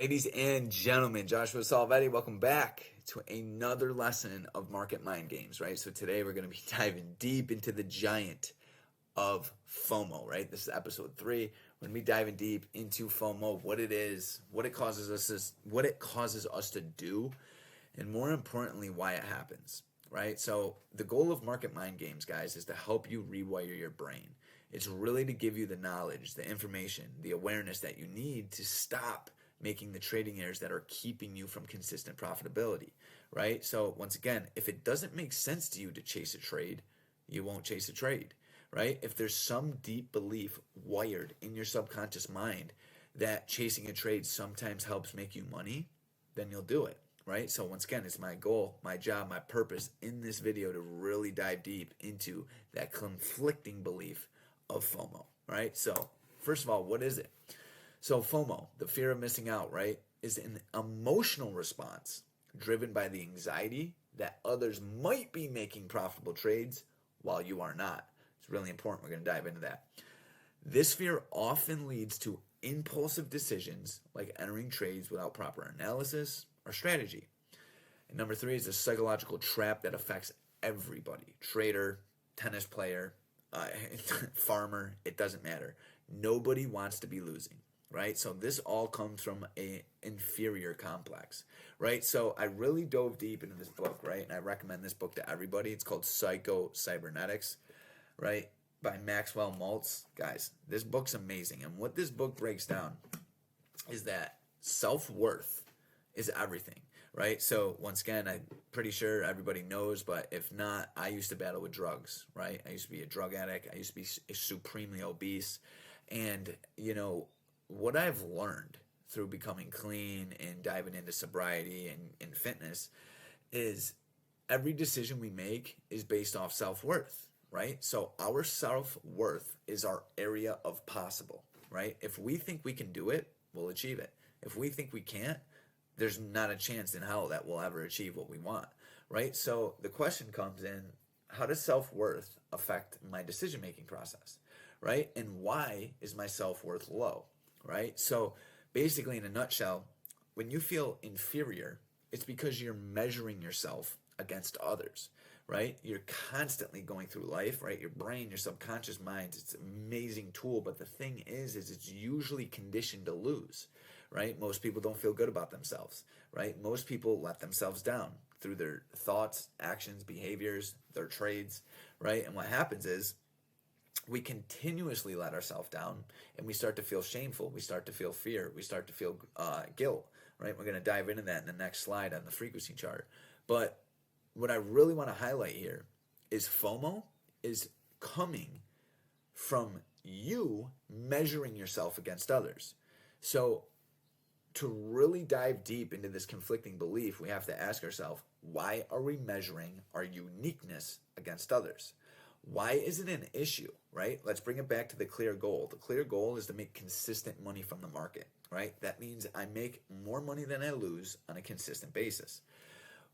Ladies and gentlemen, Joshua Salvetti, welcome back to another lesson of market mind games, right? So today we're going to be diving deep into the giant of FOMO, right? This is episode 3. We're going to be diving deep into FOMO, what it is, what it causes us to do, and more importantly, why it happens, right? So the goal of market mind games, guys, is to help you rewire your brain. It's really to give you the knowledge, the information, the awareness that you need to stop making the trading errors that are keeping you from consistent profitability, right? So once again, if it doesn't make sense to you to chase a trade, you won't chase a trade, right? If there's some deep belief wired in your subconscious mind that chasing a trade sometimes helps make you money, then you'll do it, right? So once again, it's my goal, my job, my purpose in this video to really dive deep into that conflicting belief of FOMO, right? So first of all, what is it? So FOMO, the fear of missing out, right, is an emotional response driven by the anxiety that others might be making profitable trades while you are not. It's really important. We're going to dive into that. This fear often leads to impulsive decisions like entering trades without proper analysis or strategy. And number 3 is a psychological trap that affects everybody. Trader, tennis player, farmer, it doesn't matter. Nobody wants to be losing. Right? So this all comes from an inferior complex, right? So I really dove deep into this book, right? And I recommend this book to everybody. It's called Psycho-Cybernetics, right? By Maxwell Maltz. Guys, this book's amazing. And what this book breaks down is that self-worth is everything, right? So once again, I'm pretty sure everybody knows, but if not, I used to battle with drugs, right? I used to be a drug addict. I used to be supremely obese. And, you know, what I've learned through becoming clean and diving into sobriety and fitness is every decision we make is based off self-worth, right? So our self-worth is our area of possible, right? If we think we can do it, we'll achieve it. If we think we can't, there's not a chance in hell that we'll ever achieve what we want, right? So the question comes in, how does self-worth affect my decision-making process, right? And why is my self-worth low? Right? So basically, in a nutshell, when you feel inferior, it's because you're measuring yourself against others, right? You're constantly going through life, right? Your brain, your subconscious mind, it's an amazing tool, but the thing is it's usually conditioned to lose, right? Most people don't feel good about themselves, right? Most people let themselves down through their thoughts, actions, behaviors, their trades, right? And what happens is we continuously let ourselves down and we start to feel shameful. We start to feel fear. We start to feel guilt, right? We're going to dive into that in the next slide on the frequency chart. But what I really want to highlight here is FOMO is coming from you measuring yourself against others. So to really dive deep into this conflicting belief, we have to ask ourselves, why are we measuring our uniqueness against others? Why is it an issue, right? Let's bring it back to the clear goal. The clear goal is to make consistent money from the market, right? That means I make more money than I lose on a consistent basis.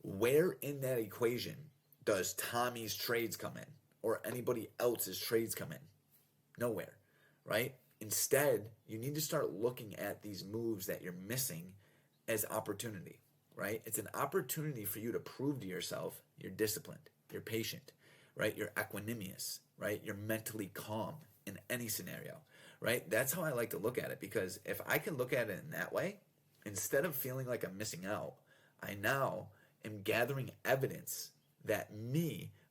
Where in that equation does Tommy's trades come in or anybody else's trades come in? Nowhere, right? Instead, you need to start looking at these moves that you're missing as opportunity, right? It's an opportunity for you to prove to yourself you're disciplined, you're patient, right? You're equanimous, right? You're mentally calm in any scenario, right? That's how I like to look at it, because if I can look at it in that way, instead of feeling like I'm missing out, I now am gathering evidence that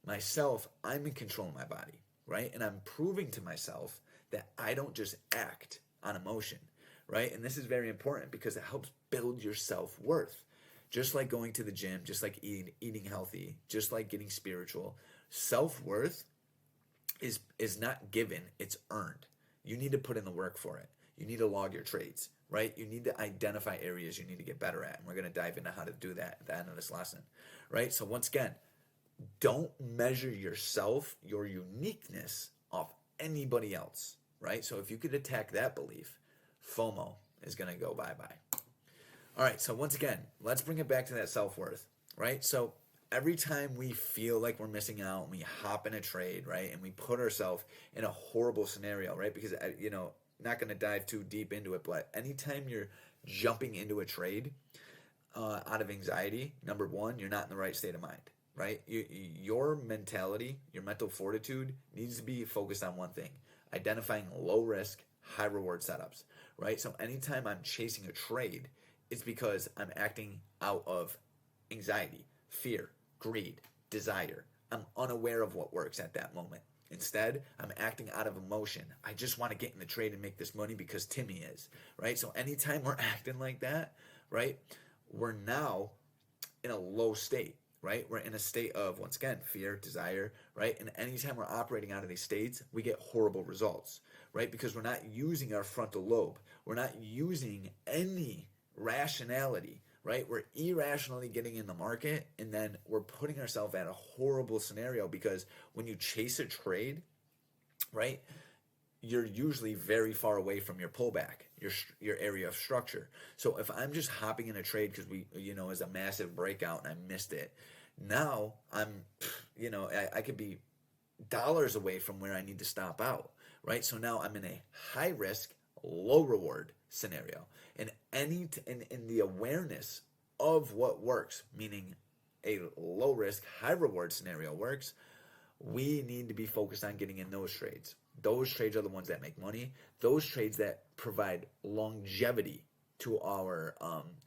myself, I'm in control of my body, right? And I'm proving to myself that I don't just act on emotion, right? And this is very important because it helps build your self-worth. Just like going to the gym, just like eating healthy, just like getting spiritual, self-worth is not given, it's earned. You need to put in the work for it. You need to log your trades, right? You need to identify areas you need to get better at. And we're going to dive into how to do that at the end of this lesson, right? So once again, don't measure yourself, your uniqueness, off anybody else, right? So if you could attack that belief, FOMO is going to go bye-bye. All right, so once again, let's bring it back to that self-worth, right? So every time we feel like we're missing out, and we hop in a trade, right, and we put ourselves in a horrible scenario, right, because, not going to dive too deep into it, but anytime you're jumping into a trade out of anxiety, number one, you're not in the right state of mind, right? Your mentality, your mental fortitude needs to be focused on one thing: identifying low risk, high reward setups, right? So anytime I'm chasing a trade, it's because I'm acting out of anxiety, fear, greed, desire. I'm unaware of what works at that moment. Instead, I'm acting out of emotion. I just want to get in the trade and make this money because Timmy is, right? So anytime we're acting like that, right, we're now in a low state, right? We're in a state of, once again, fear, desire, right? And anytime we're operating out of these states, we get horrible results, right? Because we're not using our frontal lobe. We're not using any rationality, right? We're irrationally getting in the market, and then we're putting ourselves at a horrible scenario, because when you chase a trade, right, you're usually very far away from your pullback, your area of structure. So if I'm just hopping in a trade because is a massive breakout and I missed it, now I could be dollars away from where I need to stop out, right? So now I'm in a high risk, low reward scenario. And in the awareness of what works, meaning a low risk, high reward scenario works, we need to be focused on getting in those trades. Those trades are the ones that make money. Those trades that provide longevity to our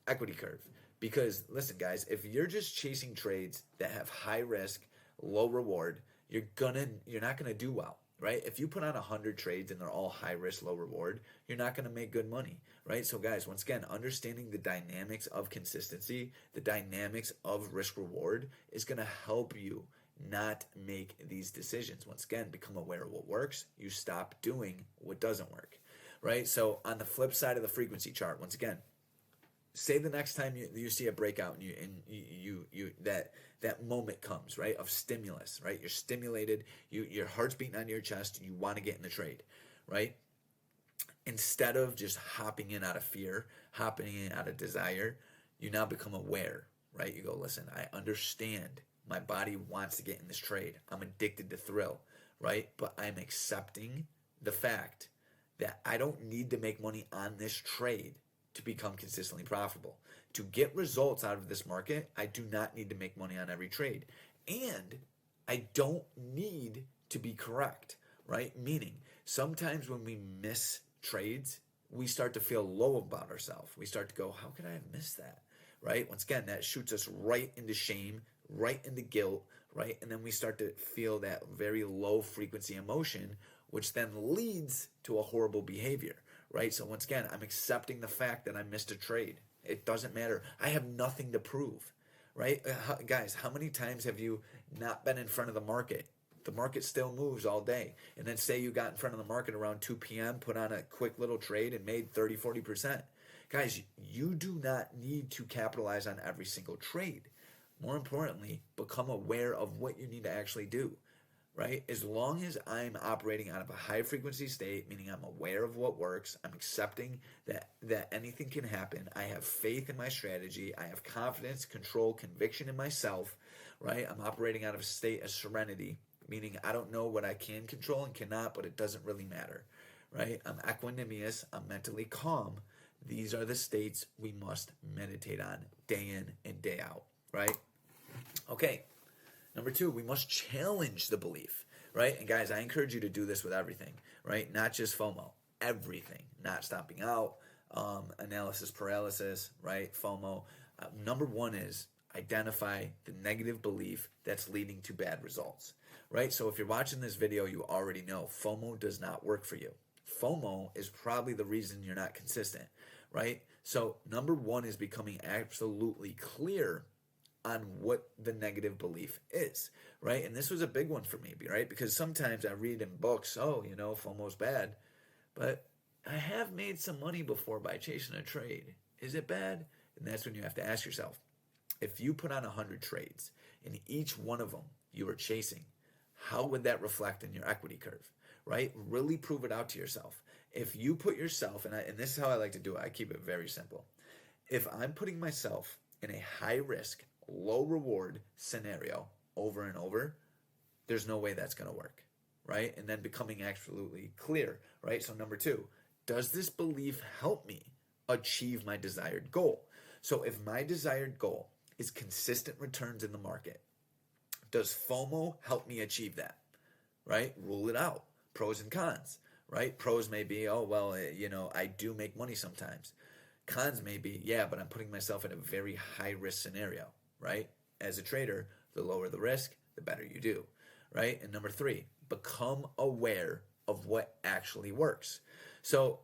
equity curve. Because listen, guys, if you're just chasing trades that have high risk, low reward, you're not gonna do well, right? If you put on 100 trades and they're all high risk, low reward, you're not gonna make good money, right? So guys, once again, understanding the dynamics of consistency, the dynamics of risk reward is gonna help you not make these decisions. Once again, become aware of what works. You stop doing what doesn't work, right? So on the flip side of the frequency chart, once again, say the next time you see a breakout and you that moment comes, right, of stimulus, right? You're stimulated, your heart's beating on your chest, you want to get in the trade, right? Instead of just hopping in out of fear, hopping in out of desire, you now become aware, right? You go, listen, I understand my body wants to get in this trade. I'm addicted to thrill, right? But I'm accepting the fact that I don't need to make money on this trade to become consistently profitable. To get results out of this market, I do not need to make money on every trade. And I don't need to be correct, right? Meaning, sometimes when we miss trades, we start to feel low about ourselves. We start to go, how could I have missed that, right? Once again, that shoots us right into shame, right into guilt, right? And then we start to feel that very low frequency emotion, which then leads to a horrible behavior, right? So once again, I'm accepting the fact that I missed a trade. It doesn't matter. I have nothing to prove, right? Guys, how many times have you not been in front of the market? The market still moves all day. And then say you got in front of the market around 2 p.m., put on a quick little trade and made 30, 40%. Guys, you do not need to capitalize on every single trade. More importantly, become aware of what you need to actually do, right? As long as I'm operating out of a high frequency state, meaning I'm aware of what works, I'm accepting that anything can happen, I have faith in my strategy, I have confidence, control, conviction in myself, right? I'm operating out of a state of serenity, meaning I don't know what I can control and cannot, but it doesn't really matter, right? I'm equanimous, I'm mentally calm. These are the states we must meditate on day in and day out, right? Okay, number 2, we must challenge the belief, right? And guys, I encourage you to do this with everything, right? Not just FOMO, everything. Not stopping out, analysis paralysis, right? FOMO. Number 1 is identify the negative belief that's leading to bad results, right? So if you're watching this video, you already know FOMO does not work for you. FOMO is probably the reason you're not consistent, right? So number 1 is becoming absolutely clear on what the negative belief is, right? And this was a big one for me, right? Because sometimes I read in books, FOMO's bad, but I have made some money before by chasing a trade. Is it bad? And that's when you have to ask yourself, if you put on 100 trades and each one of them you were chasing, how would that reflect in your equity curve, right? Really prove it out to yourself. If you put yourself, and this is how I like to do it, I keep it very simple. If I'm putting myself in a high risk, low reward scenario over and over, there's no way that's going to work, right? And then becoming absolutely clear, right? So number 2, does this belief help me achieve my desired goal. So if my desired goal is consistent returns in the market, does FOMO help me achieve that? Right? Rule it out. Pros and cons, right? Pros may be, oh, well, I do make money sometimes. Cons may be, yeah, but I'm putting myself in a very high risk scenario, right? As a trader, the lower the risk, the better you do, right? And number 3, become aware of what actually works. So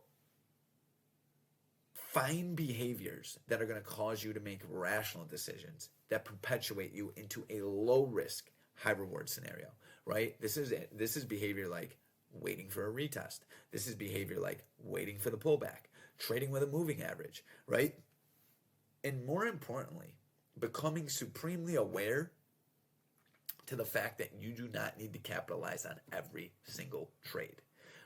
find behaviors that are going to cause you to make rational decisions that perpetuate you into a low risk, high reward scenario, right? This is behavior like waiting for a retest. This is behavior like waiting for the pullback, trading with a moving average, right? And more importantly, becoming supremely aware to the fact that you do not need to capitalize on every single trade,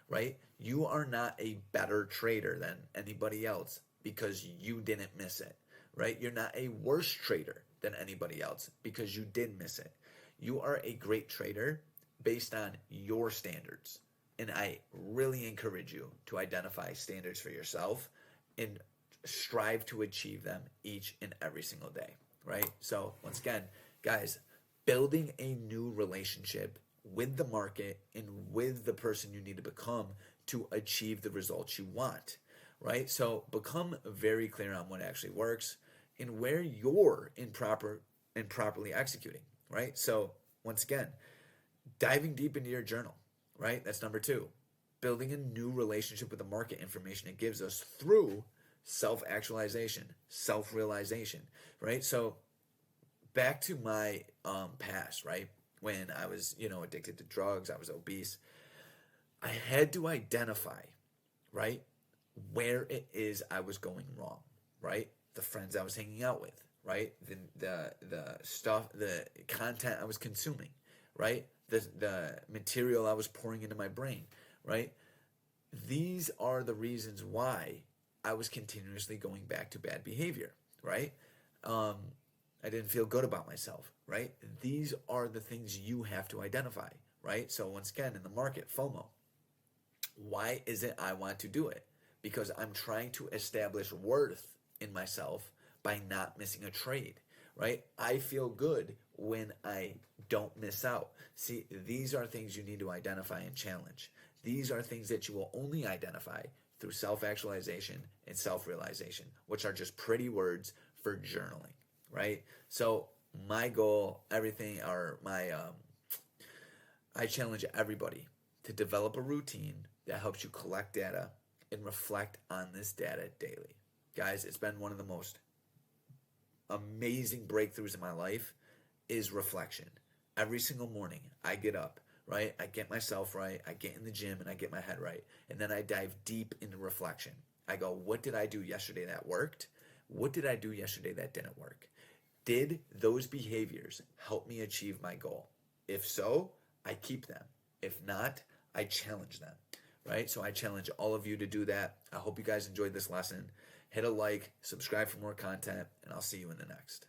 right? You are not a better trader than anybody else because you didn't miss it, right? You're not a worse trader than anybody else because you did miss it. You are a great trader based on your standards. And I really encourage you to identify standards for yourself and strive to achieve them each and every single day, right? So once again, guys, building a new relationship with the market and with the person you need to become to achieve the results you want, right? So become very clear on what actually works and where you're improperly executing, right? So once again, diving deep into your journal, right? That's number 2. Building a new relationship with the market information it gives us through self-actualization, self-realization, right? So back to my past, right? When I was, addicted to drugs, I was obese. I had to identify, right, where it is I was going wrong, right? The friends I was hanging out with, right? The stuff, the content I was consuming, right? The material I was pouring into my brain, right? These are the reasons why I was continuously going back to bad behavior, right? I didn't feel good about myself, right? These are the things you have to identify, right? So once again, in the market, FOMO. Why is it I want to do it? Because I'm trying to establish worth in myself by not missing a trade, right? I feel good when I don't miss out. See, these are things you need to identify and challenge. These are things that you will only identify through self-actualization and self-realization, which are just pretty words for journaling, right? So my goal, I challenge everybody to develop a routine that helps you collect data and reflect on this data daily. Guys, it's been one of the most amazing breakthroughs in my life is reflection. Every single morning I get up, right? I get myself right. I get in the gym and I get my head right. And then I dive deep into reflection. I go, what did I do yesterday that worked? What did I do yesterday that didn't work? Did those behaviors help me achieve my goal? If so, I keep them. If not, I challenge them, right? So I challenge all of you to do that. I hope you guys enjoyed this lesson. Hit a like, subscribe for more content, and I'll see you in the next.